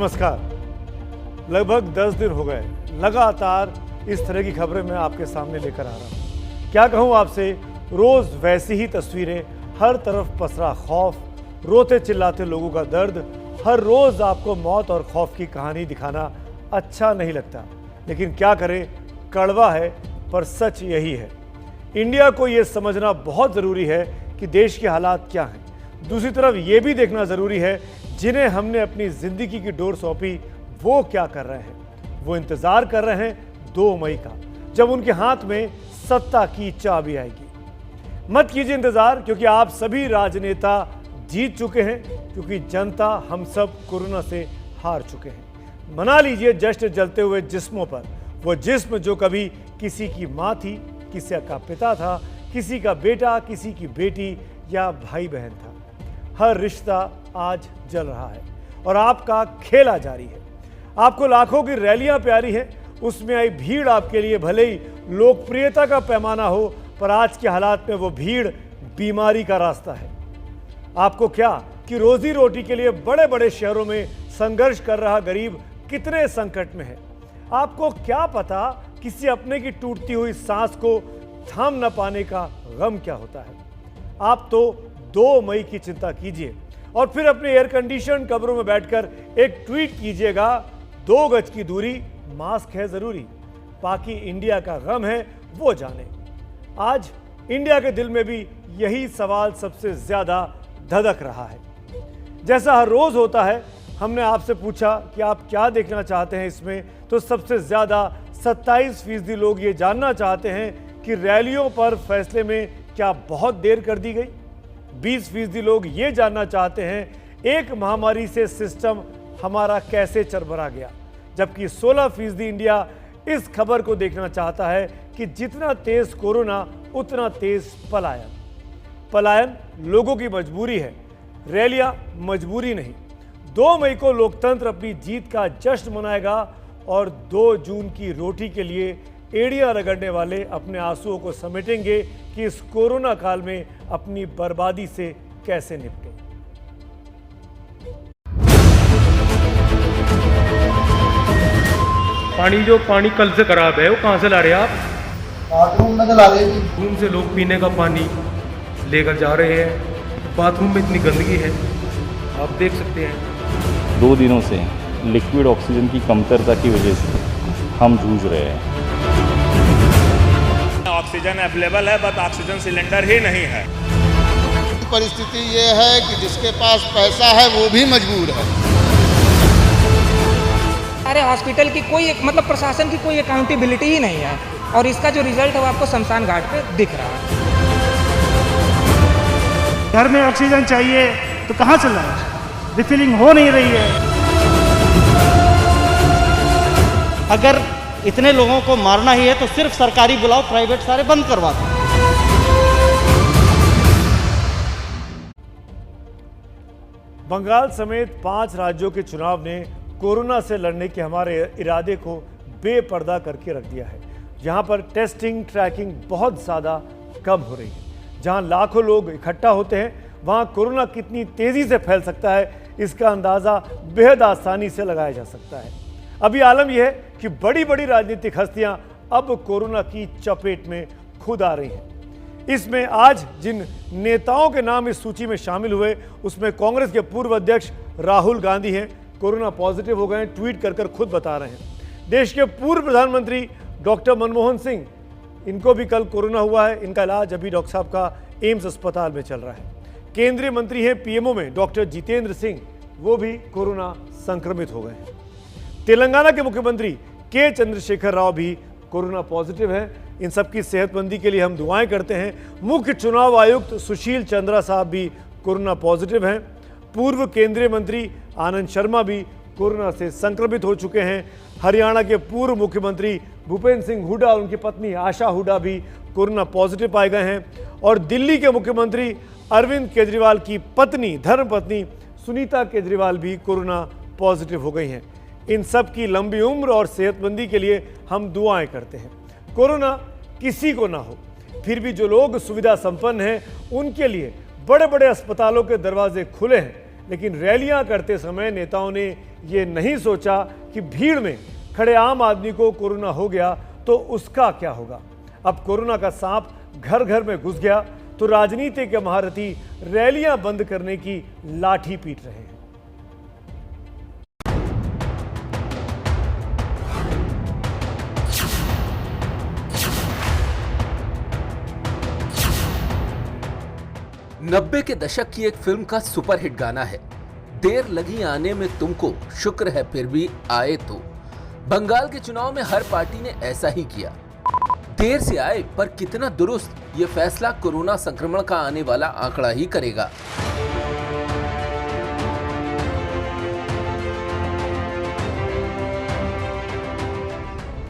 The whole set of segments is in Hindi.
नमस्कार। लगभग 10 दिन हो गए लगातार इस तरह की खबरें मैं आपके सामने लेकर आ रहा हूं। क्या कहूं आपसे, रोज वैसी ही तस्वीरें, हर तरफ पसरा खौफ, रोते चिल्लाते लोगों का दर्द। हर रोज आपको मौत और खौफ की कहानी दिखाना अच्छा नहीं लगता, लेकिन क्या करें, कड़वा है पर सच यही है। इंडिया को यह समझना बहुत जरूरी है कि देश के हालात क्या हैं। दूसरी तरफ यह भी देखना जरूरी है जिन्हें हमने अपनी जिंदगी की डोर सौंपी वो क्या कर रहे हैं। वो इंतजार कर रहे हैं 2 मई का, जब उनके हाथ में सत्ता की चाबी आएगी। मत कीजिए इंतजार, क्योंकि आप सभी राजनेता जीत चुके हैं, क्योंकि जनता हम सब कोरोना से हार चुके हैं। मना लीजिए जश्न जलते हुए जिस्मों पर, वो जिस्म जो कभी किसी की माँ थी, किसी का पिता था, किसी का बेटा, किसी की बेटी या भाई बहन था। हर रिश्ता आज जल रहा है और आपका खेला जारी है। आपको लाखों की रैलियां प्यारी हैं, उसमें आई भीड़ आपके लिए भले ही लोकप्रियता का पैमाना हो, पर आज के हालात में वो भीड़ बीमारी का रास्ता है। आपको क्या कि रोजी रोटी के लिए बड़े बड़े शहरों में संघर्ष कर रहा गरीब कितने संकट में है। आपको क्या पता किसी अपने की टूटती हुई सांस को थाम न पाने का गम क्या होता है। आप तो 2 मई की चिंता कीजिए और फिर अपने एयर कंडीशन कमरों में बैठकर एक ट्वीट कीजिएगा, 2 गज की दूरी, मास्क है जरूरी, बाकी इंडिया का गम है वो जाने। आज इंडिया के दिल में भी यही सवाल सबसे ज्यादा धधक रहा है। जैसा हर रोज होता है, हमने आपसे पूछा कि आप क्या देखना चाहते हैं इसमें, तो सबसे ज्यादा 27% लोग ये जानना चाहते हैं कि रैलियों पर फैसले में क्या बहुत देर कर दी गई। 20% लोग ये जानना चाहते हैं एक महामारी से सिस्टम हमारा कैसे चरमरा गया, जबकि 16% इंडिया इस खबर को देखना चाहता है कि जितना तेज कोरोना उतना तेज पलायन। पलायन लोगों की मजबूरी है, रैलियां मजबूरी नहीं। 2 मई को लोकतंत्र अपनी जीत का जश्न मनाएगा और 2 जून की रोटी के लिए एड़ियां रगड़ने वाले अपने आंसुओं को समेटेंगे कि इस कोरोना काल में अपनी बर्बादी से कैसे निपटें। पानी कल से खराब है, वो कहाँ से ला रहे हैं आप? बाथरूम में ला रहे हैं। बाथरूम से लोग पीने का पानी लेकर जा रहे हैं। बाथरूम में इतनी गंदगी है, आप देख सकते हैं। 2 दिनों से लिक्विड ऑक्सीजन की कमतरता की वजह से हम जूझ रहे हैं। ऑक्सीजन अवेलेबल है, बट ऑक्सीजन सिलेंडर ही नहीं है। परिस्थिति ये है कि जिसके पास पैसा है वो भी मजबूर है। सारे हॉस्पिटल की कोई मतलब प्रशासन की कोई अकाउंटेबिलिटी ही नहीं है, और इसका जो रिजल्ट है वो आपको शमशान घाट पे दिख रहा है। घर में ऑक्सीजन चाहिए तो कहाँ से लाएं? रिफिलिंग हो नहीं रही है। अगर इतने लोगों को मारना ही है तो सिर्फ सरकारी बुलाओ, प्राइवेट सारे बंद करवा दो। बंगाल समेत 5 राज्यों के चुनाव ने कोरोना से लड़ने के हमारे इरादे को बेपर्दा करके रख दिया है। जहां पर टेस्टिंग ट्रैकिंग बहुत ज़्यादा कम हो रही है। जहां लाखों लोग इकट्ठा होते हैं, वहां कोरोना कितनी तेज़ी से फैल सकता है इसका अंदाज़ा बेहद आसानी से लगाया जा सकता है। अभी आलम यह है कि बड़ी बड़ी राजनीतिक हस्तियां अब कोरोना की चपेट में खुद आ रही हैं। इसमें आज जिन नेताओं के नाम इस सूची में शामिल हुए, उसमें कांग्रेस के पूर्व अध्यक्ष राहुल गांधी हैं, कोरोना पॉजिटिव हो गए हैं, ट्वीट कर खुद बता रहे हैं। देश के पूर्व प्रधानमंत्री डॉक्टर मनमोहन सिंह, इनको भी कल कोरोना हुआ है। इनका इलाज अभी डॉक्टर साहब का एम्स अस्पताल में चल रहा है। केंद्रीय मंत्री हैं पीएमओ में डॉक्टर जितेंद्र सिंह, वो भी कोरोना संक्रमित हो गए हैं। तेलंगाना के मुख्यमंत्री के चंद्रशेखर राव भी कोरोना पॉजिटिव है। इन सबकी सेहतमंदी के लिए हम दुआएं करते हैं। मुख्य चुनाव आयुक्त सुशील चंद्रा साहब भी कोरोना पॉजिटिव हैं। पूर्व केंद्रीय मंत्री आनंद शर्मा भी कोरोना से संक्रमित हो चुके हैं। हरियाणा के पूर्व मुख्यमंत्री भूपेंद्र सिंह हुड्डा और उनकी पत्नी आशा हुड्डा भी कोरोना पॉजिटिव पाए गए हैं। और दिल्ली के मुख्यमंत्री अरविंद केजरीवाल की पत्नी, धर्मपत्नी सुनीता केजरीवाल भी कोरोना पॉजिटिव हो गई हैं। इन सब की लंबी उम्र और सेहतमंदी के लिए हम दुआएं करते हैं। कोरोना किसी को ना हो, फिर भी जो लोग सुविधा संपन्न हैं उनके लिए बड़े बड़े अस्पतालों के दरवाजे खुले हैं, लेकिन रैलियां करते समय नेताओं ने ये नहीं सोचा कि भीड़ में खड़े आम आदमी को कोरोना हो गया तो उसका क्या होगा। अब कोरोना का सांप घर घर में घुस गया तो राजनीति के महारथी रैलियां बंद करने की लाठी पीट रहे हैं। नब्बे के दशक की एक फिल्म का सुपरहिट गाना है, देर लगी आने में तुमको, शुक्र है फिर भी आए तो। बंगाल के चुनाव में हर पार्टी ने ऐसा ही किया। देर से आए पर कितना दुरुस्त, ये फैसला कोरोना संक्रमण का आने वाला आंकड़ा ही करेगा।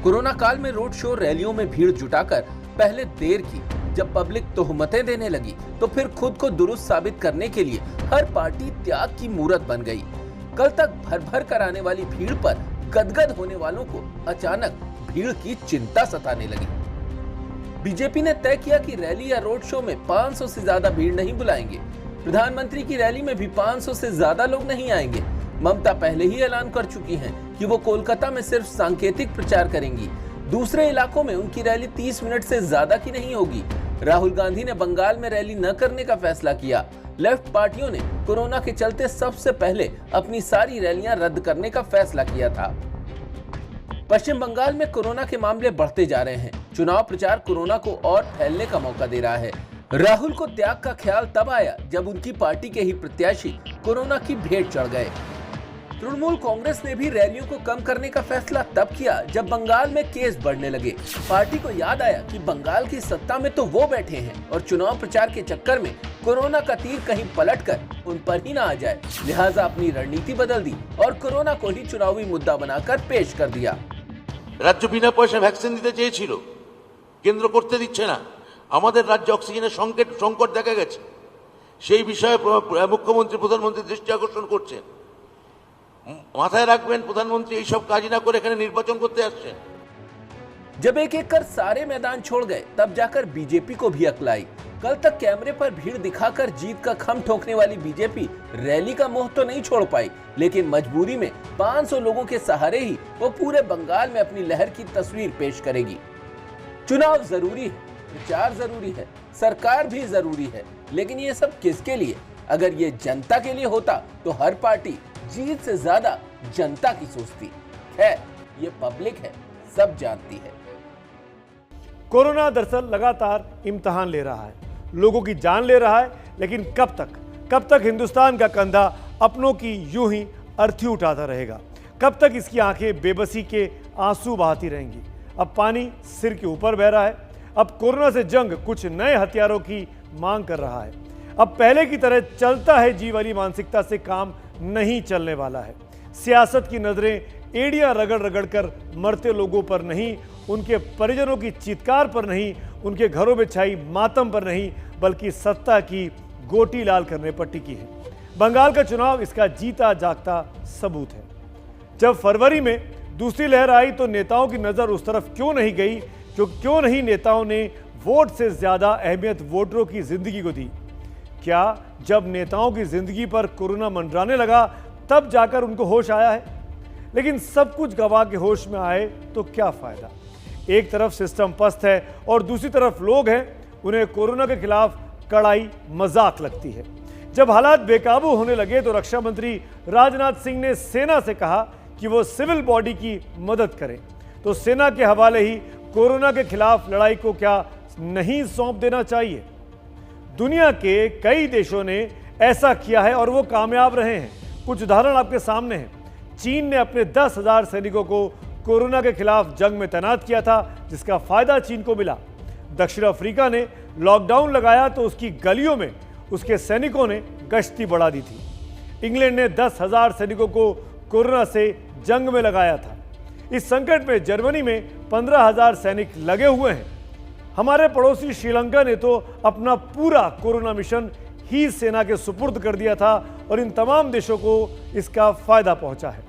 कोरोना काल में रोड शो रैलियों में भीड़ जुटाकर पहले देर की, जब पब्लिक तोहमतें देने लगी तो फिर खुद को दुरुस्त साबित करने के लिए हर पार्टी त्याग की मूरत बन गई। कल तक भर भर कर आने वाली भीड़ पर गदगद होने वालों को अचानक भीड़ की चिंता सताने लगी। बीजेपी ने तय किया कि रैली या रोड शो में 500 से ज्यादा भीड़ नहीं बुलाएंगे। प्रधानमंत्री की रैली में भी 500 से ज्यादा लोग नहीं आएंगे। ममता पहले ही ऐलान कर चुकी हैं कि वो कोलकाता में सिर्फ सांकेतिक प्रचार करेंगी। दूसरे इलाकों में उनकी रैली 30 मिनट से ज्यादा की नहीं होगी। राहुल गांधी ने बंगाल में रैली न करने का फैसला किया। लेफ्ट पार्टियों ने कोरोना के चलते सबसे पहले अपनी सारी रैलियां रद्द करने का फैसला किया था। पश्चिम बंगाल में कोरोना के मामले बढ़ते जा रहे हैं। चुनाव प्रचार कोरोना को और फैलने का मौका दे रहा है। राहुल को त्याग का ख्याल तब आया जब उनकी पार्टी के ही प्रत्याशी कोरोना की भेंट चढ़ गए। तृणमूल कांग्रेस ने भी रैलियों को कम करने का फैसला तब किया जब बंगाल में केस बढ़ने लगे। पार्टी को याद आया कि बंगाल की सत्ता में तो वो बैठे हैं और चुनाव प्रचार के चक्कर में कोरोना का तीर कहीं पलटकर उन पर ही ना आ जाए, लिहाजा अपनी रणनीति बदल दी और कोरोना को ही चुनावी मुद्दा बनाकर पेश कर दिया। राज्य बिना पैसा वैक्सीन দিতে চেয়েছিল, কেন্দ্র করতে দিচ্ছে না। আমাদের রাজ্যে অক্সিজেনের সংকট দেখা গেছে। সেই বিষয়ে মুখ্যমন্ত্রী প্রধানমন্ত্রী দৃষ্টি আকর্ষণ করছেন। মাথায় রাখবেন প্রধানমন্ত্রী এই সব কাজ না করে এখানে নির্বাচন করতে আসছেন। जब एक एक कर सारे मैदान छोड़ गए तब जाकर बीजेपी को भी अक्ल आई। कल तक कैमरे पर भीड़ दिखाकर जीत का खम ठोकने वाली बीजेपी रैली का मोह तो नहीं छोड़ पाई, लेकिन मजबूरी में 500 लोगों के सहारे ही वो पूरे बंगाल में अपनी लहर की तस्वीर पेश करेगी। चुनाव जरूरी है, प्रचार जरूरी है, सरकार भी जरूरी है, लेकिन ये सब किसके लिए? अगर ये जनता के लिए होता तो हर पार्टी जीत से ज्यादा जनता की सोचती है। ये पब्लिक है, सब जानती है। कोरोना दरअसल लगातार इम्तिहान ले रहा है, लोगों की जान ले रहा है, लेकिन कब तक हिंदुस्तान का कंधा अपनों की यूं ही अर्थी उठाता रहेगा? कब तक इसकी आंखें बेबसी के आंसू बहाती रहेंगी? अब पानी सिर के ऊपर बह रहा है। अब कोरोना से जंग कुछ नए हथियारों की मांग कर रहा है। अब पहले की तरह चलता है जी वाली मानसिकता से काम नहीं चलने वाला है। सियासत की नजरें एड़ियां रगड़ रगड़ कर मरते लोगों पर नहीं, उनके परिजनों की चीत्कार पर नहीं, उनके घरों में छाई मातम पर नहीं, बल्कि सत्ता की गोटी लाल करने पर टिकी है। बंगाल का चुनाव इसका जीता जागता सबूत है। जब फरवरी में दूसरी लहर आई तो नेताओं की नजर उस तरफ क्यों नहीं गई? क्यों नहीं नेताओं ने वोट से ज्यादा अहमियत वोटरों की जिंदगी को दी? क्या जब नेताओं की जिंदगी पर कोरोना मंडराने लगा तब जाकर उनको होश आया है? लेकिन सब कुछ गवा के होश में आए तो क्या फायदा? एक तरफ सिस्टम पस्त है और दूसरी तरफ लोग हैं, उन्हें कोरोना के खिलाफ कड़ाई मजाक लगती है। जब हालात बेकाबू होने लगे तो रक्षा मंत्री राजनाथ सिंह ने सेना से कहा कि वो सिविल बॉडी की मदद करें, तो सेना के हवाले ही कोरोना के खिलाफ लड़ाई को क्या नहीं सौंप देना चाहिए? दुनिया के कई देशों ने ऐसा किया है और वो कामयाब रहे हैं। कुछ उदाहरण आपके सामने हैं। चीन ने अपने 10,000 सैनिकों को कोरोना के खिलाफ जंग में तैनात किया था, जिसका फायदा चीन को मिला। दक्षिण अफ्रीका ने लॉकडाउन लगाया तो उसकी गलियों में उसके सैनिकों ने गश्ती बढ़ा दी थी। इंग्लैंड ने 10,000 सैनिकों को कोरोना से जंग में लगाया था। इस संकट में जर्मनी में 15,000 सैनिक लगे हुए हैं। हमारे पड़ोसी श्रीलंका ने तो अपना पूरा कोरोना मिशन ही सेना के सुपुर्द कर दिया था और इन तमाम देशों को इसका फायदा पहुंचा है।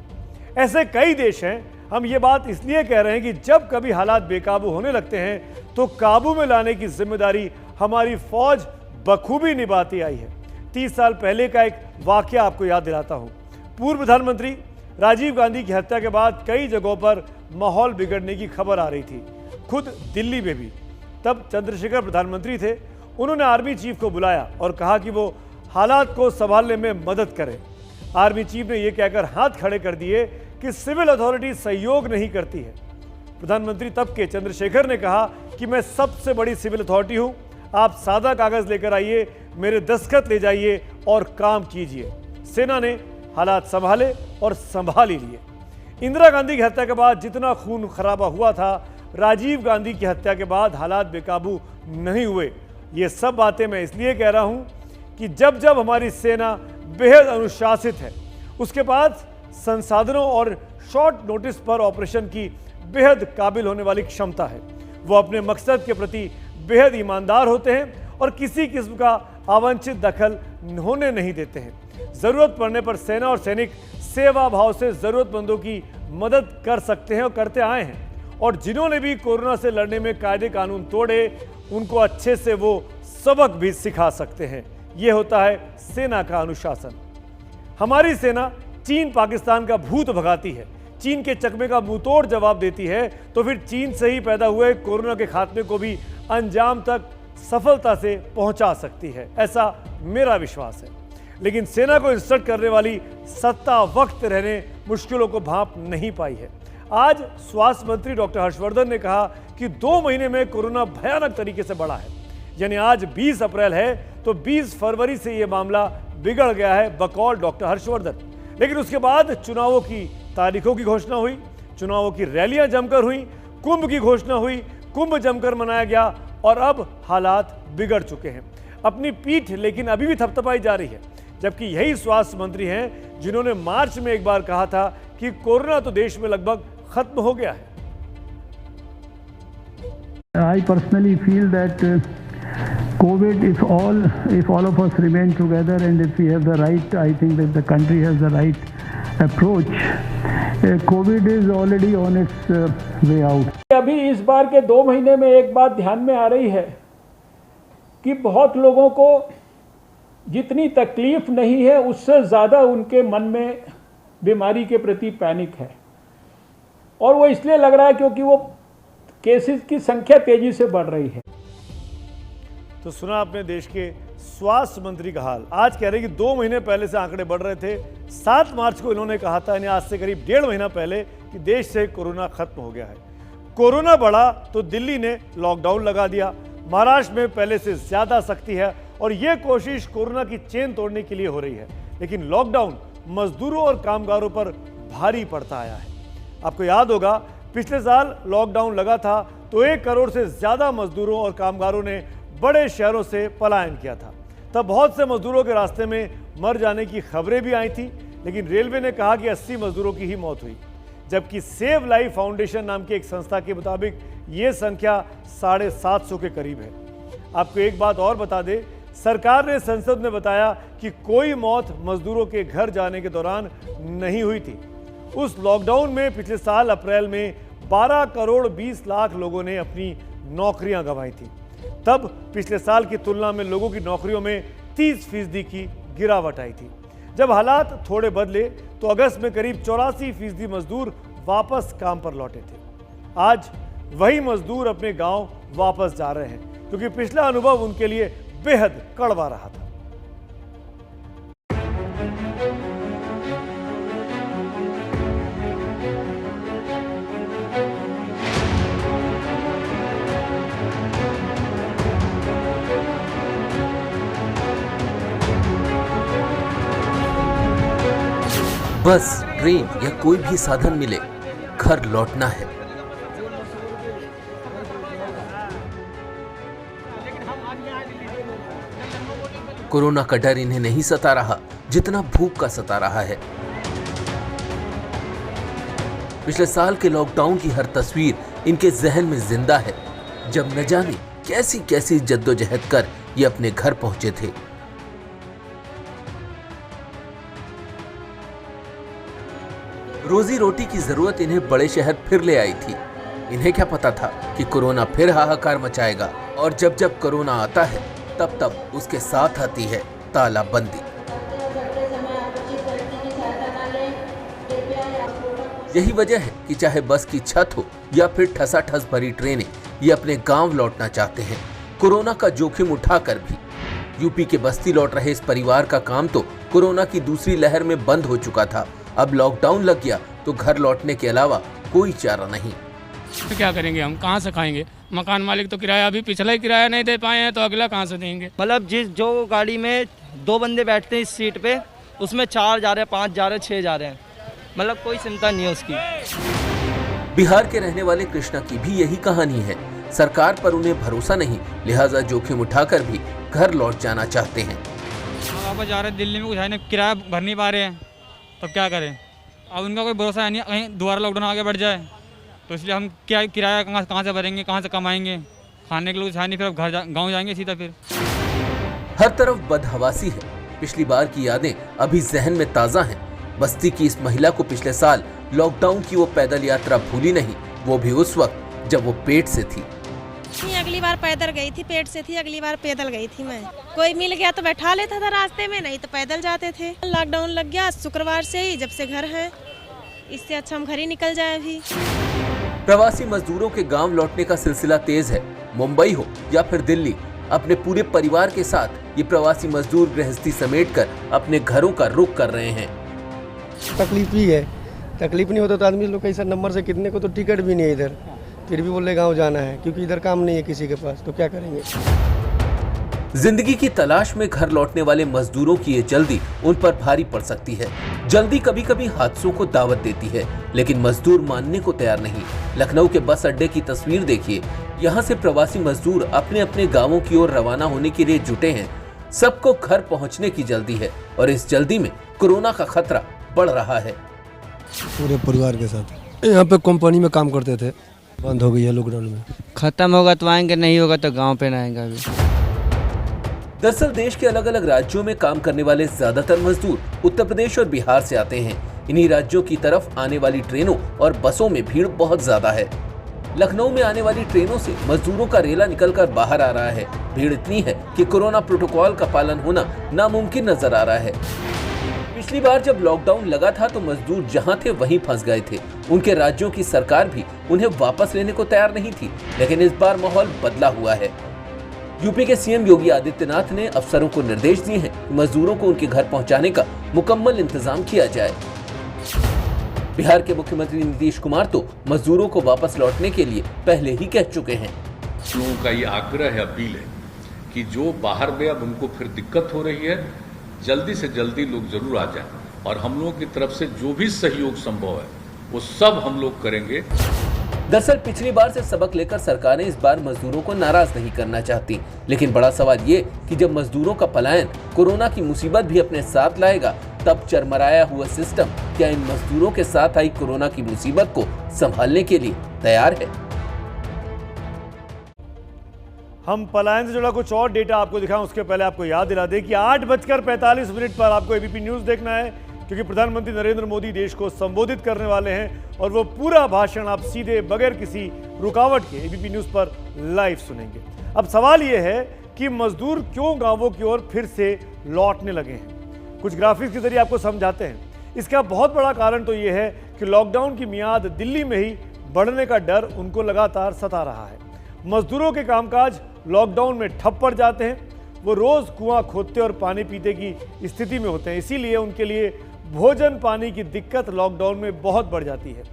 ऐसे कई देश हैं। हम ये बात इसलिए कह रहे हैं कि जब कभी हालात बेकाबू होने लगते हैं तो काबू में लाने की जिम्मेदारी हमारी फौज बखूबी निभाती आई है। 30 साल पहले का एक वाकया आपको याद दिलाता हूं। पूर्व प्रधानमंत्री राजीव गांधी की हत्या के बाद कई जगहों पर माहौल बिगड़ने की खबर आ रही थी, खुद दिल्ली में भी। तब चंद्रशेखर प्रधानमंत्री थे, उन्होंने आर्मी चीफ को बुलाया और कहा कि वो हालात को संभालने में मदद करें। आर्मी चीफ ने यह कहकर हाथ खड़े कर दिए कि सिविल अथॉरिटी सहयोग नहीं करती है। प्रधानमंत्री तब के चंद्रशेखर ने कहा कि मैं सबसे बड़ी सिविल अथॉरिटी हूं, आप सादा कागज लेकर आइए, मेरे दस्तखत ले जाइए और काम कीजिए। सेना ने हालात संभाले और संभाल ही लिए। इंदिरा गांधी की हत्या के बाद जितना खून खराबा हुआ था, राजीव गांधी की हत्या के बाद हालात बेकाबू नहीं हुए। ये सब बातें मैं इसलिए कह रहा हूं कि जब जब हमारी सेना बेहद अनुशासित है, उसके पास संसाधनों और शॉर्ट नोटिस पर ऑपरेशन की बेहद काबिल होने वाली क्षमता है, वो अपने मकसद के प्रति बेहद ईमानदार होते हैं और किसी किस्म का अवांछित दखल होने नहीं देते हैं। जरूरत पड़ने पर सेना और सैनिक सेवा भाव से जरूरतमंदों की मदद कर सकते हैं और करते आए हैं। और जिन्होंने भी कोरोना से लड़ने में कायदे कानून तोड़े, उनको अच्छे से वो सबक भी सिखा सकते हैं। ये होता है सेना का अनुशासन। हमारी सेना चीन पाकिस्तान का भूत भगाती है, चीन के चकमे का मुंहतोड़ जवाब देती है, तो फिर चीन से ही पैदा हुए कोरोना के खात्मे को भी अंजाम तक सफलता से पहुंचा सकती है, ऐसा मेरा विश्वास है। लेकिन सेना को इंस्ट्रक्ट करने वाली सत्ता वक्त रहने मुश्किलों को भांप नहीं पाई है। आज स्वास्थ्य मंत्री डॉक्टर हर्षवर्धन ने कहा कि 2 महीने में कोरोना भयानक तरीके से बढ़ा है। यानी आज 20 अप्रैल है तो 20 फरवरी से यह मामला बिगड़ गया है बकौल डॉक्टर हर्षवर्धन। लेकिन उसके बाद चुनावों की तारीखों की घोषणा हुई, चुनावों की रैलियां जमकर हुई, कुंभ की घोषणा हुई, कुंभ जमकर मनाया गया और अब हालात बिगड़ चुके हैं। अपनी पीठ लेकिन अभी भी थपथपाई जा रही है, जबकि यही स्वास्थ्य मंत्री हैं जिन्होंने मार्च में एक बार कहा था कि कोरोना तो देश में लगभग खत्म हो गया है। I personally feel that COVID, if all of us remain together and if we have the right, I think that the country has the right approach. COVID is already on its way out. अभी इस बार के 2 महीने में एक बात ध्यान में आ रही है कि बहुत लोगों को जितनी तकलीफ नहीं है उससे ज़्यादा उनके मन में बीमारी के प्रति पैनिक है। और वो इसलिए लग रहा है क्योंकि वो केसेस की संख्या तेजी से बढ़ रही है। तो सुना आपने देश के स्वास्थ्य मंत्री का हाल। आज कह रहे हैं कि 2 महीने पहले से आंकड़े बढ़ रहे थे। 7 मार्च को इन्होंने कहा था, यानी आज से करीब 1.5 महीना पहले, कि देश से कोरोना खत्म हो गया है। कोरोना बढ़ा तो दिल्ली ने लॉकडाउन लगा दिया। महाराष्ट्र में पहले से ज्यादा सख्ती है और यह कोशिश कोरोना की चेन तोड़ने के लिए हो रही है। लेकिन लॉकडाउन मजदूरों और कामगारों पर भारी पड़ता आया है। आपको याद होगा, पिछले साल लॉकडाउन लगा था तो 1 करोड़ से ज्यादा मजदूरों और कामगारों ने बड़े शहरों से पलायन किया था। तब बहुत से मजदूरों के रास्ते में मर जाने की खबरें भी आई थी, लेकिन रेलवे ने कहा कि 80 मजदूरों की ही मौत हुई, जबकि सेव लाइफ फाउंडेशन नाम की एक संस्था के मुताबिक ये संख्या 750 के करीब है। आपको एक बात और बता दें, सरकार ने संसद में बताया कि कोई मौत मजदूरों के घर जाने के दौरान नहीं हुई थी। उस लॉकडाउन में पिछले साल अप्रैल में 12 करोड़ 20 लाख लोगों ने अपनी नौकरियां गंवाई थी। तब पिछले साल की तुलना में लोगों की नौकरियों में 30% की गिरावट आई थी। जब हालात थोड़े बदले तो अगस्त में करीब 84% मजदूर वापस काम पर लौटे थे। आज वही मजदूर अपने गांव वापस जा रहे हैं, क्योंकि पिछला अनुभव उनके लिए बेहद कड़वा रहा था। बस, ट्रेन या कोई भी साधन मिले, घर लौटना है। कोरोना का डर इन्हें नहीं सता रहा जितना भूख का सता रहा है। पिछले साल के लॉकडाउन की हर तस्वीर इनके जहन में जिंदा है, जब न जाने कैसी कैसी जद्दोजहद कर ये अपने घर पहुंचे थे। रोजी रोटी की जरूरत इन्हें बड़े शहर फिर ले आई थी। इन्हें क्या पता था कि कोरोना फिर हाहाकार मचाएगा, और जब जब कोरोना आता है तब तब उसके साथ आती है तालाबंदी। यही वजह है कि चाहे बस की छत हो या फिर ठसाठस भरी ट्रेनें, ये अपने गांव लौटना चाहते हैं, कोरोना का जोखिम उठाकर भी। यूपी के बस्ती लौट रहे इस परिवार का काम तो कोरोना की दूसरी लहर में बंद हो चुका था। अब लॉकडाउन लग गया तो घर लौटने के अलावा कोई चारा नहीं। तो क्या करेंगे हम, कहाँ से खाएंगे? मकान मालिक तो किराया अभी पिछला ही किराया नहीं दे पाए हैं, तो अगला कहाँ से देंगे? मतलब जो गाड़ी में 2 बंदे बैठते हैं इस सीट पे, उसमें 4 जा रहे हैं, 5 जा रहे हैं, 6 जा रहे हैं, मतलब कोई चिंता नहीं है उसकी। बिहार के रहने वाले कृष्णा की भी यही कहानी है। सरकार पर उन्हें भरोसा नहीं, लिहाजा जोखिम उठाकर भी घर लौट जाना चाहते हैं। वापस जा रहे हैं दिल्ली में, कुछ है नहीं, किराया भर नहीं पा रहे हैं, तो क्या करें? अब उनका कोई भरोसा नहीं, कहीं दोबारा लॉकडाउन आगे बढ़ जाए तो इसलिए हम क्या किराया कहाँ से भरेंगे, कहाँ से कमाएंगे? खाने के लिए कुछ है नहीं, फिर अब गाँव जाएंगे सीधा। फिर हर तरफ बदहवासी है। पिछली बार की यादें अभी जहन में ताज़ा हैं। बस्ती की इस महिला को पिछले साल लॉकडाउन की वो पैदल यात्रा भूली नहीं, वो भी उस वक्त जब वो पेट से थी। अगली बार पैदल गई थी, पेट से थी, अगली बार पैदल गई थी मैं। कोई मिल गया तो बैठा लेता था रास्ते में, नहीं तो पैदल जाते थे। लॉकडाउन लग गया शुक्रवार से ही, जब से घर है, इससे अच्छा हम घर ही निकल जाए अभी। प्रवासी मजदूरों के गांव लौटने का सिलसिला तेज है। मुंबई हो या फिर दिल्ली, अपने पूरे परिवार के साथ ये प्रवासी मजदूर गृहस्थी समेटकर अपने घरों का रुख कर रहे हैं। तकलीफ ही है, तकलीफ नहीं होता तो आदमी लोग कैसा नंबर से कितने को तो टिकट भी नहीं है इधर, फिर भी बोले गांव जाना है, क्योंकि इधर काम नहीं है किसी के पास, तो क्या करेंगे? जिंदगी की तलाश में घर लौटने वाले मजदूरों की ये जल्दी उन पर भारी पड़ सकती है। जल्दी कभी कभी हादसों को दावत देती है, लेकिन मजदूर मानने को तैयार नहीं। लखनऊ के बस अड्डे की तस्वीर देखिए। यहाँ से प्रवासी मजदूर अपने अपने गाँवों की ओर रवाना होने के लिए जुटे हैं। सबको घर पहुँचने की जल्दी है और इस जल्दी में कोरोना का खतरा बढ़ रहा है। पूरे परिवार के साथ यहाँ पे कंपनी में काम करते थे, बंद हो गई है लॉकडाउन में। खत्म होगा तो आएंगे, नहीं होगा तो गांव पे ना आएंगे अभी। दरअसल देश के अलग अलग राज्यों में काम करने वाले ज्यादातर मजदूर उत्तर प्रदेश और बिहार से आते हैं। इन्हीं राज्यों की तरफ आने वाली ट्रेनों और बसों में भीड़ बहुत ज्यादा है। लखनऊ में आने वाली ट्रेनों से मजदूरों का रेला निकलकर बाहर आ रहा है। भीड़ इतनी है कि कोरोना प्रोटोकॉल का पालन होना नामुमकिन नजर आ रहा है। पिछली बार जब लॉकडाउन लगा था तो मजदूर जहां थे वहीं फंस गए थे। उनके राज्यों की सरकार भी उन्हें वापस लेने को तैयार नहीं थी, लेकिन इस बार माहौल बदला हुआ है। यूपी के सीएम योगी आदित्यनाथ ने अफसरों को निर्देश दिए हैं कि मजदूरों को उनके घर पहुंचाने का मुकम्मल इंतजाम किया जाए। बिहार के मुख्यमंत्री नीतीश कुमार तो मजदूरों को वापस लौटने के लिए पहले ही कह चुके हैं। लोगों का ये आग्रह है, अपील है कि जो बाहर में अब उनको फिर दिक्कत हो रही है, जल्दी से जल्दी लोग जरूर आ जाएं और हम लोगों की तरफ से जो भी सहयोग संभव है वो सब हम लोग करेंगे। दरअसल पिछली बार से सबक लेकर सरकारें इस बार मजदूरों को नाराज नहीं करना चाहती, लेकिन बड़ा सवाल ये कि जब मजदूरों का पलायन कोरोना की मुसीबत भी अपने साथ लाएगा, तब चरमराया हुआ सिस्टम क्या इन मजदूरों के साथ आई कोरोना की मुसीबत को संभालने के लिए तैयार है? हम पलायन से जुड़ा कुछ और डेटा आपको दिखाएं, उसके पहले आपको याद दिला दें कि 8:45 पर आपको एबीपी न्यूज देखना है, क्योंकि प्रधानमंत्री नरेंद्र मोदी देश को संबोधित करने वाले हैं और वो पूरा भाषण आप सीधे बगैर किसी रुकावट के एबीपी न्यूज पर लाइव सुनेंगे। अब सवाल ये है कि मजदूर क्यों गांवों की ओर फिर से लौटने लगे हैं। कुछ ग्राफिक्स के जरिए आपको समझाते हैं। इसका बहुत बड़ा कारण तो ये है कि लॉकडाउन की मियाद दिल्ली में ही बढ़ने का डर उनको लगातार सता रहा है। मजदूरों के कामकाज लॉकडाउन में ठप पड़ जाते हैं। वो रोज कुआं खोदते और पानी पीते की स्थिति में होते हैं, इसीलिए उनके लिए भोजन पानी की दिक्कत लॉकडाउन में बहुत बढ़ जाती है।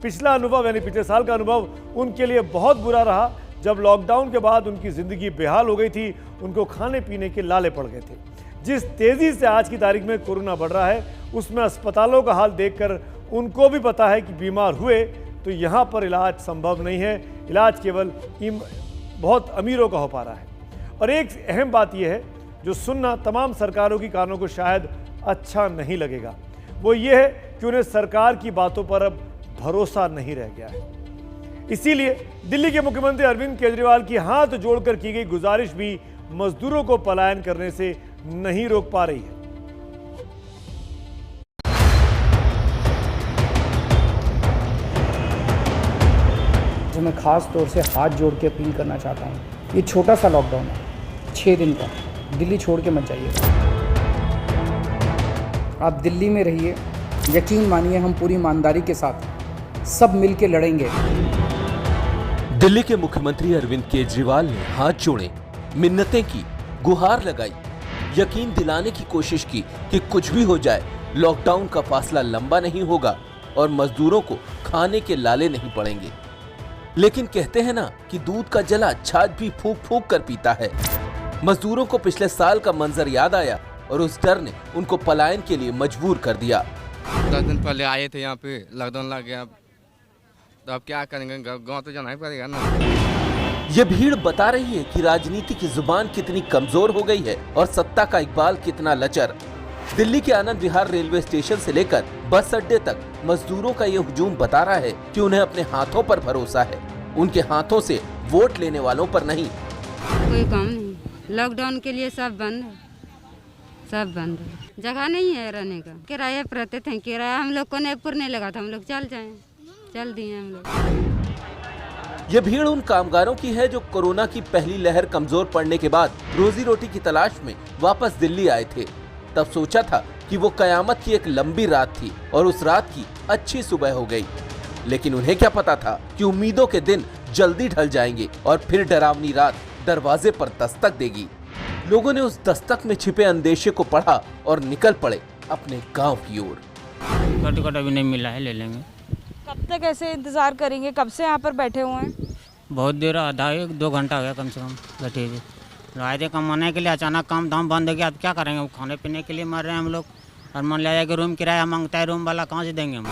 पिछला अनुभव यानी पिछले साल का अनुभव उनके लिए बहुत बुरा रहा, जब लॉकडाउन के बाद उनकी जिंदगी बेहाल हो गई थी, उनको खाने पीने के लाले पड़ गए थे। जिस तेजी से आज की तारीख में कोरोना बढ़ रहा है, उसमें अस्पतालों का हाल देखकर उनको भी पता है कि बीमार हुए तो यहाँ पर इलाज संभव नहीं है, इलाज केवल बहुत अमीरों का हो पा रहा है। और एक अहम बात यह है जो सुनना तमाम सरकारों की कानों को शायद अच्छा नहीं लगेगा, वो ये है कि उन्हें सरकार की बातों पर अब भरोसा नहीं रह गया है। इसीलिए दिल्ली के मुख्यमंत्री अरविंद केजरीवाल की हाथ जोड़कर की गई गुजारिश भी मजदूरों को पलायन करने से नहीं रोक पा रही है। जो मैं खास तौर से हाथ जोड़ के अपील करना चाहता हूँ, ये छोटा सा लॉकडाउन है 6 दिन का, दिल्ली छोड़ के मत जाइए। आप दिल्ली में रहिए, यकीन मानिए हम पूरी ईमानदारी के साथ सब मिलके लड़ेंगे। दिल्ली के मुख्यमंत्री अरविंद केजरीवाल ने हाथ जोड़े, मिन्नतें की, गुहार लगाई, यकीन दिलाने की कोशिश की कि कुछ भी हो जाए लॉकडाउन का फासला लंबा नहीं होगा और मजदूरों को खाने के लाले नहीं पड़ेंगे। लेकिन कहते हैं ना कि दूध का जला छाछ भी फूंक फूंक कर पीता है। मजदूरों को पिछले साल का मंजर याद आया और उस डर ने उनको पलायन के लिए मजबूर कर दिया। 10 दिन पहले आए थे यहाँ पे, लॉकडाउन लग गया, तो अब क्या करेंगे, गाँव तो जाना ही पड़ेगा ना। ये भीड़ बता रही है कि राजनीति की जुबान कितनी कमजोर हो गई है और सत्ता का इकबाल कितना लचर। दिल्ली के आनंद विहार रेलवे स्टेशन से लेकर बस अड्डे तक मजदूरों का ये हुजूम बता रहा है कि उन्हें अपने हाथों पर भरोसा है, उनके हाथों से वोट लेने वालों पर नहीं। कोई काम नहीं, लॉकडाउन के लिए सब बंद है, सब बंद है, जगह नहीं है रहने का। किराया पर रहते थे, किराया हम लोग को नहीं पुरने लगा था, हम लोग चल दिए हम लोग। ये भीड़ उन कामगारों की है जो कोरोना की पहली लहर कमजोर पड़ने के बाद रोजी रोटी की तलाश में वापस दिल्ली आए थे। तब सोचा था कि वो कयामत की एक लंबी रात थी और उस रात की अच्छी सुबह हो गई। लेकिन उन्हें क्या पता था कि उम्मीदों के दिन जल्दी ढल जाएंगे और फिर डरावनी रात दरवाजे पर दस्तक देगी। लोगों ने उस दस्तक में छिपे अंदेशे को पढ़ा और निकल पड़े अपने गांव की ओर। टिकट अभी नहीं मिला है, ले लेंगे। कब तक ऐसे इंतजार करेंगे? कब से यहाँ पर बैठे हुए हैं? बहुत देर, आधा 1-2 घंटा हो गया कम से कम बैठे हुए। आए थे कमाने के लिए, अचानक काम धाम बंद हो गया। अब क्या करेंगे? वो खाने पीने के लिए मर रहे हैं हम लोग। और मान लिया कि रूम किराया मांगता है, रूम वाला कहाँ से देंगे हम?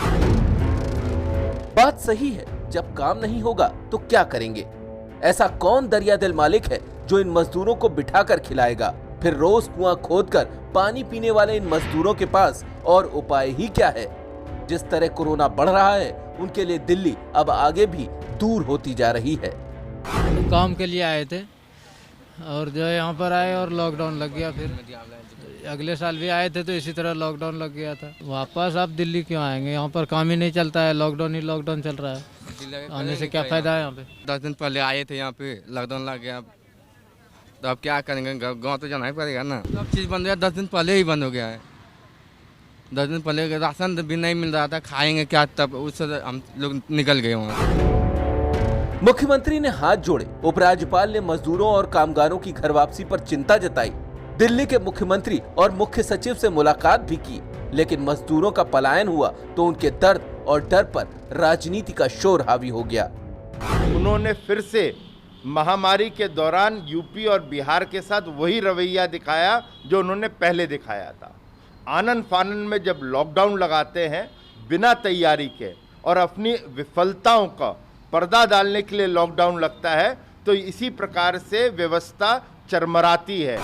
बात सही है, जब काम नहीं होगा तो क्या करेंगे? ऐसा कौन दरिया दिल मालिक है जो इन मजदूरों को बिठाकर खिलाएगा? फिर रोज कुआं खोदकर पानी पीने वाले इन मजदूरों के पास और उपाय ही क्या है? जिस तरह कोरोना बढ़ रहा है, उनके लिए दिल्ली अब आगे भी दूर होती जा रही है। काम के लिए आए थे और जो यहाँ पर आए और लॉकडाउन लग गया। फिर अगले साल भी आए थे तो इसी तरह लॉकडाउन लग गया था। वापस आप दिल्ली क्यों आएंगे? यहाँ पर काम ही नहीं चलता है, लॉकडाउन ही लॉकडाउन चल रहा है। आने से क्या फायदा है? यहाँ पे 10 दिन पहले आए थे यहाँ पे, लॉकडाउन लग गया, तो अब क्या करेंगे, गाँव तो जाना ही पड़ेगा ना। सब चीज़ बंद हो गया, 10 दिन पहले ही बंद हो गया है। 10 दिन पहले राशन भी नहीं मिल रहा था, खाएंगे क्या? तब उससे हम लोग निकल गए वहाँ। मुख्यमंत्री ने हाथ जोड़े, उपराज्यपाल ने मजदूरों और कामगारों की घर वापसी पर चिंता जताई, दिल्ली के मुख्यमंत्री और मुख्य सचिव से मुलाकात भी की। लेकिन मजदूरों का पलायन हुआ तो उनके दर्द और डर पर राजनीति का शोर हावी हो गया। उन्होंने फिर से महामारी के दौरान यूपी और बिहार के साथ वही रवैया दिखाया जो उन्होंने पहले दिखाया था। आनन फानन में जब लॉकडाउन लगाते हैं बिना तैयारी के और अपनी विफलताओं का पर्दा डालने के लिए लॉकडाउन लगता है, तो इसी प्रकार से व्यवस्था चरमराती है।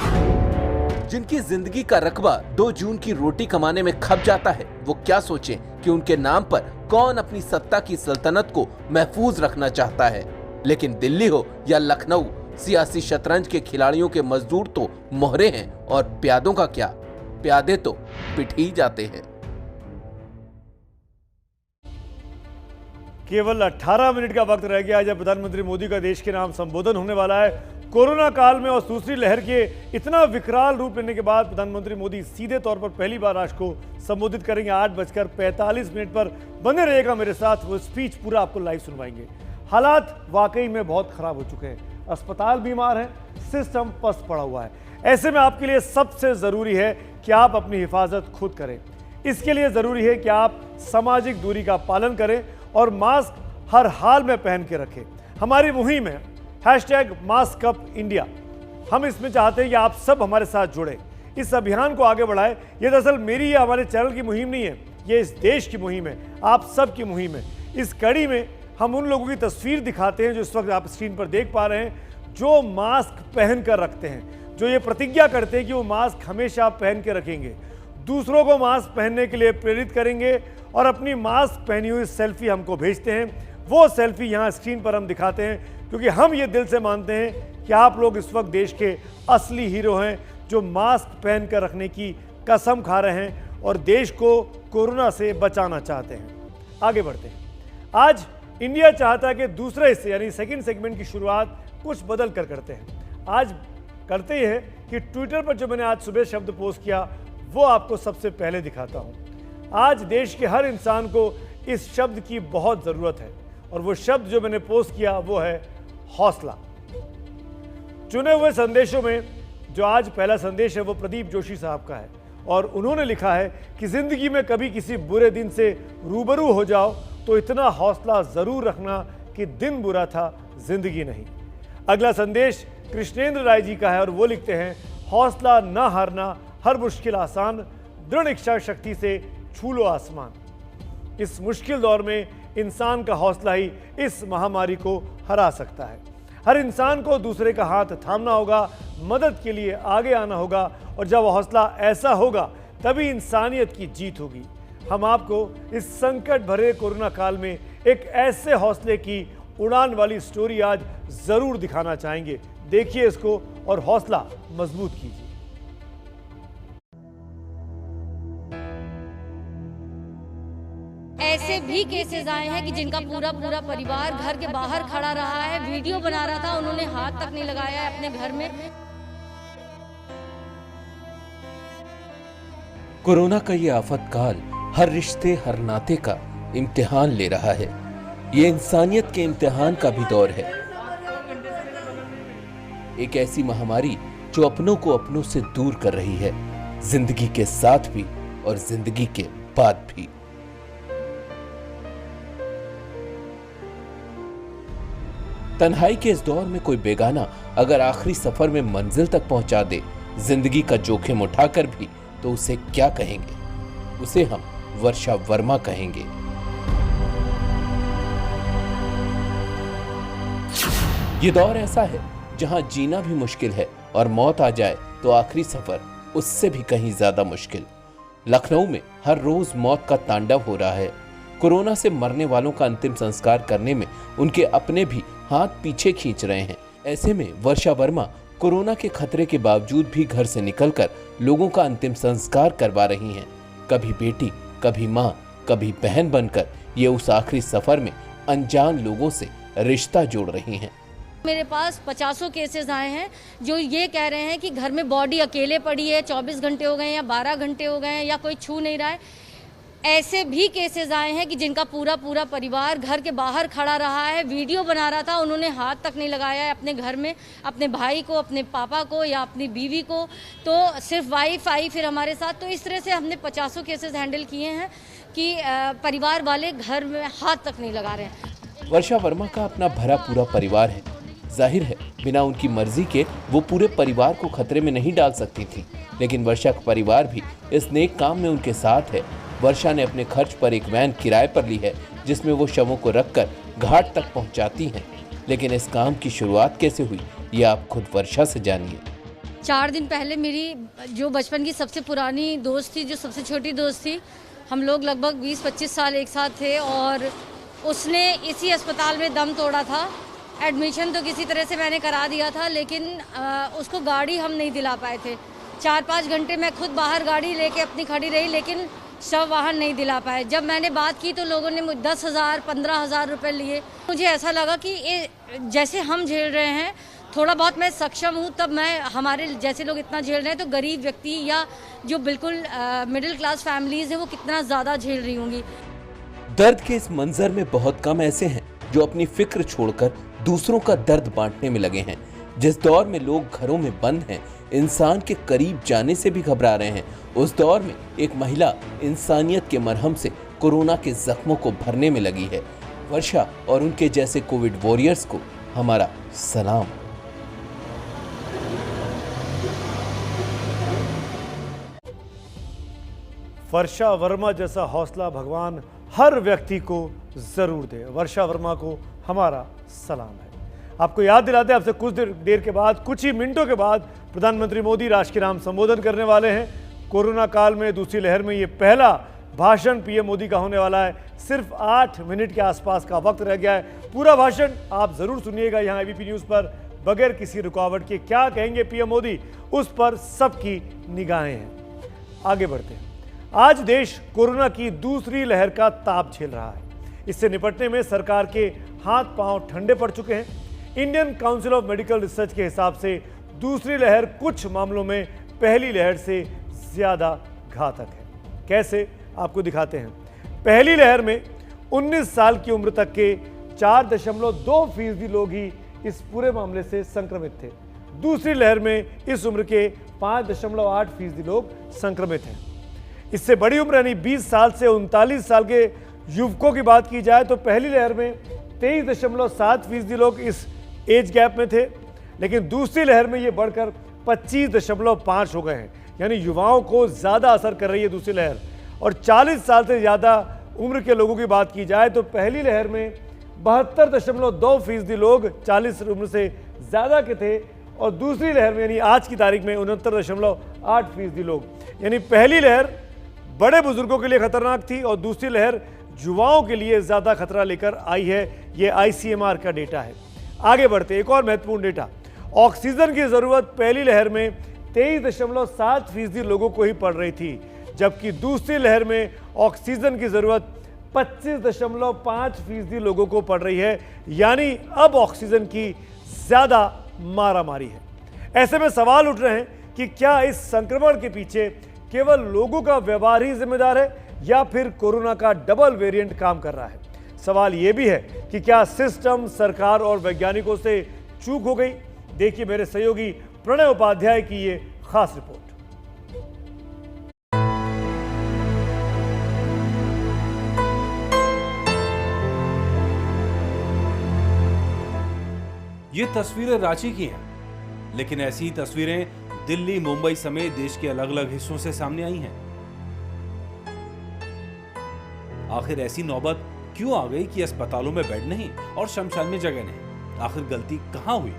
जिनकी जिंदगी का रकबा 2 जून की रोटी कमाने में खप जाता है, वो क्या सोचें कि उनके नाम पर कौन अपनी सत्ता की सल्तनत को महफूज रखना चाहता है। लेकिन दिल्ली हो या लखनऊ, सियासी शतरंज के खिलाड़ियों के मजदूर तो मोहरे हैं और प्यादों का क्या, प्यादे तो पिट ही जाते हैं। केवल 18 मिनट का वक्त रह गया जब प्रधानमंत्री मोदी का देश के नाम संबोधन होने वाला है। कोरोना काल में और दूसरी लहर के इतना विकराल रूप लेने के बाद प्रधानमंत्री मोदी सीधे तौर पर पहली बार राष्ट्र को संबोधित करेंगे। 8:45 पर बने रहेगा मेरे साथ, वो स्पीच पूरा आपको लाइव सुनवाएंगे। हालात वाकई में बहुत खराब हो चुके हैं, अस्पताल बीमार है, सिस्टम पस्त पड़ा हुआ है। ऐसे में आपके लिए सबसे जरूरी है कि आप अपनी हिफाजत खुद करें। इसके लिए जरूरी है कि आप सामाजिक दूरी का पालन करें और मास्क हर हाल में पहन के रखें। हमारी मुहिम है #MaskUpIndia। हम इसमें चाहते हैं कि आप सब हमारे साथ जुड़े, इस अभियान को आगे बढ़ाएं। ये दरअसल मेरी या हमारे चैनल की मुहिम नहीं है, ये इस देश की मुहिम है, आप सब की मुहिम है। इस कड़ी में हम उन लोगों की तस्वीर दिखाते हैं जो इस वक्त आप स्क्रीन पर देख पा रहे हैं, जो मास्क पहन कर रखते हैं, जो ये प्रतिज्ञा करते हैं कि वो मास्क हमेशा पहन के रखेंगे, दूसरों को मास्क पहनने के लिए प्रेरित करेंगे और अपनी मास्क पहनी हुई सेल्फी हमको भेजते हैं। वो सेल्फी यहाँ स्क्रीन पर हम दिखाते हैं क्योंकि हम ये दिल से मानते हैं कि आप लोग इस वक्त देश के असली हीरो हैं जो मास्क पहन कर रखने की कसम खा रहे हैं और देश को कोरोना से बचाना चाहते हैं। आगे बढ़ते हैं। आज इंडिया चाहता है कि दूसरे हिस्से यानी सेकंड सेगमेंट की शुरुआत कुछ बदल कर करते हैं। आज करते ही है कि ट्विटर पर जो मैंने आज सुबह शब्द पोस्ट किया वो आपको सबसे पहले दिखाता हूं। आज देश के हर इंसान को इस शब्द की बहुत ज़रूरत है और वो शब्द जो मैंने पोस्ट किया वो है हौसला। चुने हुए संदेशों में जो आज पहला संदेश है वो प्रदीप जोशी साहब का है और उन्होंने लिखा है कि ज़िंदगी में कभी किसी बुरे दिन से रूबरू हो जाओ तो इतना हौसला ज़रूर रखना कि दिन बुरा था, जिंदगी नहीं। अगला संदेश कृष्णेंद्र राय जी का है और वो लिखते हैं, हौसला न हारना, हर मुश्किल आसान, दृढ़ इच्छा शक्ति से छू लो आसमान। इस मुश्किल दौर में इंसान का हौसला ही इस महामारी को हरा सकता है। हर इंसान को दूसरे का हाथ थामना होगा, मदद के लिए आगे आना होगा और जब हौसला ऐसा होगा तभी इंसानियत की जीत होगी। हम आपको इस संकट भरे कोरोना काल में एक ऐसे हौसले की उड़ान वाली स्टोरी आज जरूर दिखाना चाहेंगे। देखिए इसको और हौसला मजबूत कीजिए। ऐसे भी केसेस आए हैं कि जिनका पूरा परिवार घर के बाहर खड़ा रहा है, वीडियो बना रहा था, उन्होंने हाथ तक नहीं लगाया है अपने घर में। कोरोना का ये आफत काल हर रिश्ते, हर नाते का इम्तिहान ले रहा है। ये इंसानियत के इम्तिहान का भी दौर है। एक ऐसी महामारी जो अपनों को अपनों से दूर कर रही है, जिंदगी के साथ भी और जिंदगी के बाद भी। तन्हाई के इस दौर में कोई बेगाना अगर आखिरी सफर में मंजिल तक पहुंचा दे, जिंदगी का जोखिम उठाकर भी, तो उसे क्या कहेंगे? उसे हम वर्षा वर्मा कहेंगे। ये दौर ऐसा है जहां जीना भी मुश्किल है और मौत आ जाए तो आखिरी सफर उससे भी कहीं ज्यादा मुश्किल। लखनऊ में हर रोज मौत का तांडव हो रहा है। कोरोना से मरने वालों का अंतिम संस्कार करने में उनके अपने भी हाथ पीछे खींच रहे हैं। ऐसे में वर्षा वर्मा कोरोना के खतरे के बावजूद भी घर से निकलकर लोगों का अंतिम संस्कार करवा रही हैं। कभी बेटी, कभी माँ, कभी बहन बनकर ये उस आखिरी सफर में अनजान लोगों से रिश्ता जोड़ रही हैं। मेरे पास 50 केसेस आए हैं जो ये कह रहे हैं कि घर में बॉडी अकेले पड़ी है, 24 घंटे हो गए या 12 घंटे हो गए या कोई छू नहीं रहा है। ऐसे भी केसेस आए हैं कि जिनका पूरा परिवार घर के बाहर खड़ा रहा है, वीडियो बना रहा था, उन्होंने हाथ तक नहीं लगाया है अपने घर में, अपने भाई को, अपने पापा को या अपनी बीवी को, तो सिर्फ वाइफ आई फिर हमारे साथ। तो इस तरह से हमने 50 केसेस हैंडल किए हैं कि परिवार वाले घर में हाथ तक नहीं लगा रहे हैं। वर्षा वर्मा का अपना भरा पूरा परिवार है। जाहिर है बिना उनकी मर्जी के वो पूरे परिवार को खतरे में नहीं डाल सकती थी, लेकिन वर्षा का परिवार भी इस नेक काम में उनके साथ है। वर्षा ने अपने खर्च पर एक वैन किराए पर ली है जिसमें वो शवों को रखकर घाट तक पहुंचाती हैं। लेकिन इस काम की शुरुआत कैसे हुई ये आप खुद वर्षा से जानिए। 4 दिन पहले मेरी जो बचपन की सबसे पुरानी दोस्त थी, जो सबसे छोटी दोस्त थी, हम लोग लगभग 20-25 साल एक साथ थे और उसने इसी अस्पताल में दम तोड़ा था। एडमिशन तो किसी तरह से मैंने करा दिया था, लेकिन उसको गाड़ी हम नहीं दिला पाए थे। 4-5 घंटे मैं खुद बाहर गाड़ी लेके अपनी खड़ी रही, लेकिन शव वाहन नहीं दिला पाए। जब मैंने बात की तो लोगों ने 10,000-15,000 रुपए लिए। मुझे ऐसा लगा कि ये जैसे हम झेल रहे हैं, थोड़ा बहुत मैं सक्षम हूँ, तब मैं हमारे जैसे लोग इतना झेल रहे हैं तो गरीब व्यक्ति या जो बिल्कुल मिडिल क्लास फैमिलीज है वो कितना ज़्यादा झेल रही होंगी। दर्द के इस मंजर में बहुत कम ऐसे हैं जो अपनी फिक्र छोड़कर दूसरों का दर्द बांटने में लगे हैं। जिस दौर में लोग घरों में बंद हैं, इंसान के करीब जाने से भी घबरा रहे हैं, उस दौर में एक महिला इंसानियत के मरहम से कोरोना के जख्मों को भरने में लगी है। वर्षा और उनके जैसे कोविड वॉरियर्स को हमारा सलाम। वर्षा वर्मा जैसा हौसला भगवान हर व्यक्ति को जरूर दे। वर्षा वर्मा को हमारा सलाम है। आपको याद दिलाते हैं, आपसे कुछ देर के बाद, कुछ ही मिनटों के बाद प्रधानमंत्री मोदी राष्ट्र के नाम संबोधन करने वाले हैं। कोरोना काल में दूसरी लहर में ये पहला भाषण पीएम मोदी का होने वाला है। सिर्फ 8 मिनट के आसपास का वक्त रह गया है। पूरा भाषण आप जरूर सुनिएगा यहाँ एबीपी न्यूज़ पर, बगैर किसी रुकावट के। क्या कहेंगे पीएम मोदी, उस पर सबकी निगाहें हैं। आगे बढ़ते हैं। आज देश कोरोना की दूसरी लहर का ताप झेल रहा है। इससे निपटने में सरकार के हाथ पांव ठंडे पड़ चुके हैं। Indian council of medical research के हिसाब से दूसरी लहर कुछ मामलों में पहली लहर से ज्यादा घातक है। कैसे, आपको दिखाते हैं। पहली लहर में 19 साल की उम्र तक के 4.2% लोग ही इस पूरे मामले से संक्रमित थे। दूसरी लहर में इस उम्र के 5.8% लोग संक्रमित हैं। इससे बड़ी उम्र यानी 20 साल से 39 साल के युवकों की बात की जाए तो पहली लहर में 23.7% लोग इस एज गैप में थे, लेकिन दूसरी लहर में ये बढ़कर 25.5 हो गए हैं। यानी युवाओं को ज़्यादा असर कर रही है दूसरी लहर। और 40 साल से ज़्यादा उम्र के लोगों की बात की जाए तो पहली लहर में 72.2% लोग 40 उम्र से ज़्यादा के थे और दूसरी लहर में यानी आज की तारीख में 69.8% लोग। यानी पहली लहर बड़े बुजुर्गों के लिए खतरनाक थी और दूसरी लहर युवाओं के लिए ज़्यादा खतरा लेकर आई है। ये ICMR का डेटा है। आगे बढ़ते एक और महत्वपूर्ण डेटा, ऑक्सीजन की ज़रूरत पहली लहर में 23.7% लोगों को ही पड़ रही थी, जबकि दूसरी लहर में ऑक्सीजन की ज़रूरत 25.5% लोगों को पड़ रही है। यानी अब ऑक्सीजन की ज़्यादा मारामारी है। ऐसे में सवाल उठ रहे हैं कि क्या इस संक्रमण के पीछे केवल लोगों का व्यवहार ही जिम्मेदार है या फिर कोरोना का डबल वेरिएंट काम कर रहा है। सवाल यह भी है कि क्या सिस्टम, सरकार और वैज्ञानिकों से चूक हो गई। देखिए मेरे सहयोगी प्रणय उपाध्याय की ये खास रिपोर्ट। ये तस्वीरें रांची की हैं, लेकिन ऐसी ही तस्वीरें दिल्ली, मुंबई समेत देश के अलग अलग हिस्सों से सामने आई हैं। आखिर ऐसी नौबत क्यों आ गई कि अस्पतालों में बेड नहीं और शमशान में जगह नहीं? आखिर गलती कहां हुई?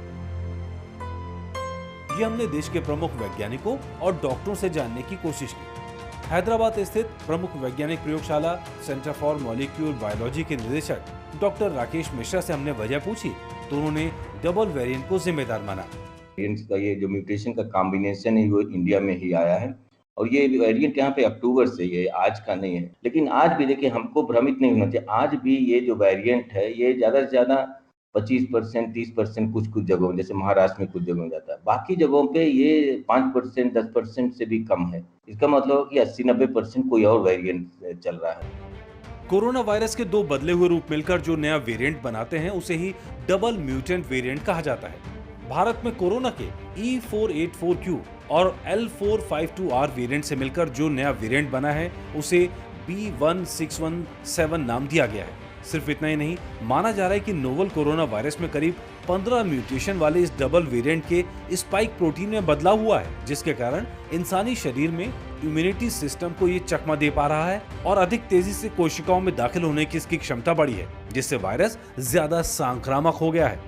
ये हमने देश के प्रमुख वैज्ञानिकों और डॉक्टरों से जानने की कोशिश की। हैदराबाद स्थित प्रमुख वैज्ञानिक प्रयोगशाला सेंटर फॉर मॉलिक्यूलर बायोलॉजी के निदेशक डॉक्टर राकेश मिश्रा से हमने वजह पूछी तो उन्होंने डबल वेरिएंट को जिम्मेदार माना। वेरिएंट्स का ये जो म्यूटेशन का कॉम्बिनेशन है वो इंडिया में ही आया है और ये वेरिएंट यहाँ पे अक्टूबर से, ये आज का नहीं है। लेकिन आज भी देखिए, हमको भ्रमित नहीं होना चाहिए। आज भी ये जो वेरिएंट है ये ज़्यादा से ज़्यादा 25%, 30% कुछ जगहों में, जैसे महाराष्ट्र में कुछ जगहों में जाता है, बाकी जगहों पे ये 5%, 10% से भी कम है। इसका मतलब कि 80-90% कोई और वेरिएंट चल रहा है। कोरोना वायरस के दो बदले हुए रूप मिलकर जो नया वेरिएंट बनाते हैं उसे ही डबल म्यूटेंट वेरिएंट कहा जाता है। भारत में कोरोना के E484Q और L452R वेरिएंट से मिलकर जो नया वेरिएंट बना है उसे B1617 नाम दिया गया है। सिर्फ इतना ही नहीं, माना जा रहा है कि नोवल कोरोना वायरस में करीब 15 म्यूटेशन वाले इस डबल वेरिएंट के स्पाइक प्रोटीन में बदलाव हुआ है, जिसके कारण इंसानी शरीर में इम्यूनिटी सिस्टम को ये चकमा दे पा रहा है और अधिक तेजी से कोशिकाओं में दाखिल होने की इसकी क्षमता बढ़ी है, जिससे वायरस ज्यादा संक्रामक हो गया है।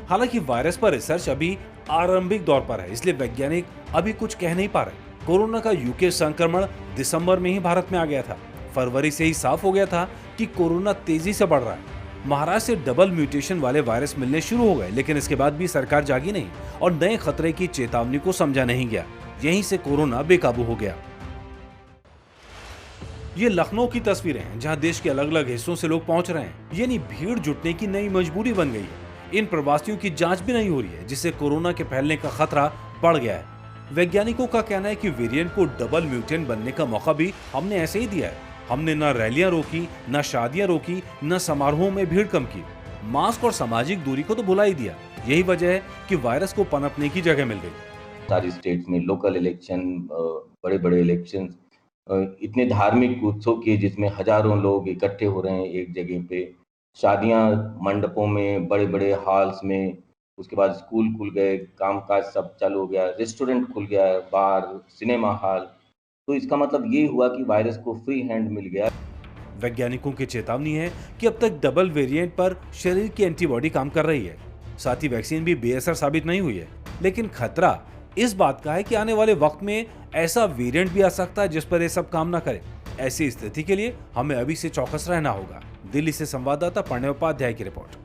हालांकि वायरस पर रिसर्च अभी आरंभिक दौर पर है, इसलिए वैज्ञानिक अभी कुछ कह नहीं पा रहे। कोरोना का यूके संक्रमण दिसंबर में ही भारत में आ गया था। फरवरी से ही साफ हो गया था कि कोरोना तेजी से बढ़ रहा है। महाराष्ट्र से डबल म्यूटेशन वाले वायरस मिलने शुरू हो गए, लेकिन इसके बाद भी सरकार जागी नहीं और नए खतरे की चेतावनी को समझा नहीं गया। यहीं से कोरोना बेकाबू हो गया। ये लखनऊ की तस्वीरें हैं, जहां देश के अलग अलग हिस्सों से लोग पहुंच रहे हैं। यानी भीड़ जुटने की नई मजबूरी बन गई है। इन प्रवासियों की जांच भी नहीं हो रही है, जिससे कोरोना के फैलने का खतरा बढ़ गया है। वैज्ञानिकों का कहना है कि वेरिएंट को डबल म्यूटेंट बनने का मौका भी हमने ऐसे ही दिया है। हमने न रैलियां रोकी, न शादियां रोकी, न समारोहों में भीड़ कम की। मास्क और सामाजिक दूरी को तो भुला ही दिया। यही वजह है कि वायरस को पनपने की जगह मिल गई। सारी स्टेट्स में लोकल इलेक्शन, बड़े बड़े इलेक्शन, इतने धार्मिक उत्सव किए जिसमें हजारों लोग इकट्ठे हो रहे हैं एक जगह पे, शादियां मंडपों में, बड़े बड़े हॉल्स में, उसके बाद स्कूल खुल गए, कामकाज सब चालू हो गया, रेस्टोरेंट खुल गया, बार, सिनेमा हॉल। तो इसका मतलब ये हुआ कि वायरस को फ्री हैंड मिल गया। वैज्ञानिकों की चेतावनी है कि अब तक डबल वेरिएंट पर शरीर की एंटीबॉडी काम कर रही है। साथ ही वैक्सीन भी बेअसर साबित नहीं हुई है, लेकिन खतरा इस बात का है कि आने वाले वक्त में ऐसा वेरिएंट भी आ सकता है जिस पर ये सब काम न करे। ऐसी स्थिति के लिए हमें अभी से चौकस रहना होगा। दिल्ली से संवाददाता प्रणय उपाध्याय की रिपोर्ट।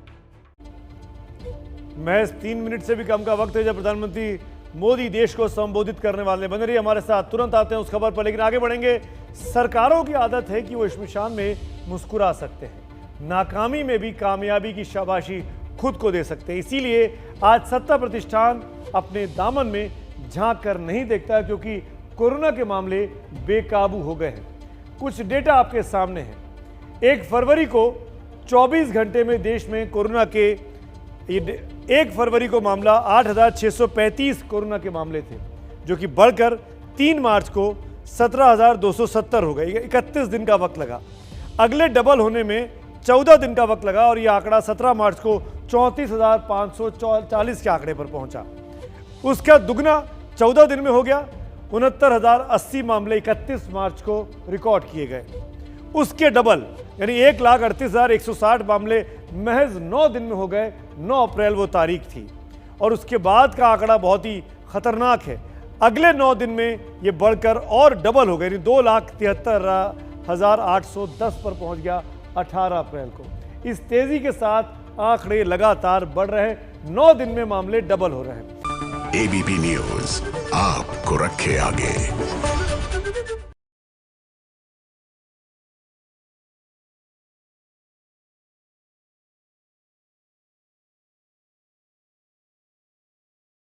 महज 3 मिनट से भी कम का वक्त है जब प्रधानमंत्री मोदी देश को संबोधित करने वाले। बने रहिए हमारे साथ, तुरंत आते हैं उस खबर पर, लेकिन आगे बढ़ेंगे। सरकारों की आदत है कि वो शमशान में मुस्कुरा सकते हैं, नाकामी में भी कामयाबी की शाबाशी खुद को दे सकते हैं। इसीलिए आज सत्ता प्रतिष्ठान अपने दामन में झांक कर नहीं देखता, क्योंकि कोरोना के मामले बेकाबू हो गए हैं। कुछ डेटा आपके सामने है। 1 फरवरी को 24 घंटे में देश में कोरोना के 1 फरवरी को मामला 8,635 कोरोना के मामले थे, जो कि बढ़कर 3 मार्च को 17,270 हो गए। 31 दिन का वक्त लगा। अगले डबल होने में 14 दिन का वक्त लगा और यह आंकड़ा 17 मार्च को 34,540 के आंकड़े पर पहुंचा। उसका दुगना 14 दिन में हो गया। 69,080 मामले 31 मार्च को रिकॉर्ड किए गए। उसके डबल यानी 1,38,160 मामले महज 9 दिन में हो गए। 9 अप्रैल वो तारीख थी। और उसके बाद का आंकड़ा बहुत ही खतरनाक है। अगले 9 दिन में ये बढ़कर और डबल हो गए, यानी 2,73,810 पर पहुंच गया 18 अप्रैल को। इस तेजी के साथ आंकड़े लगातार बढ़ रहे हैं। 9 दिन में मामले डबल हो रहे हैं। एबीपी न्यूज आपको रखे आगे।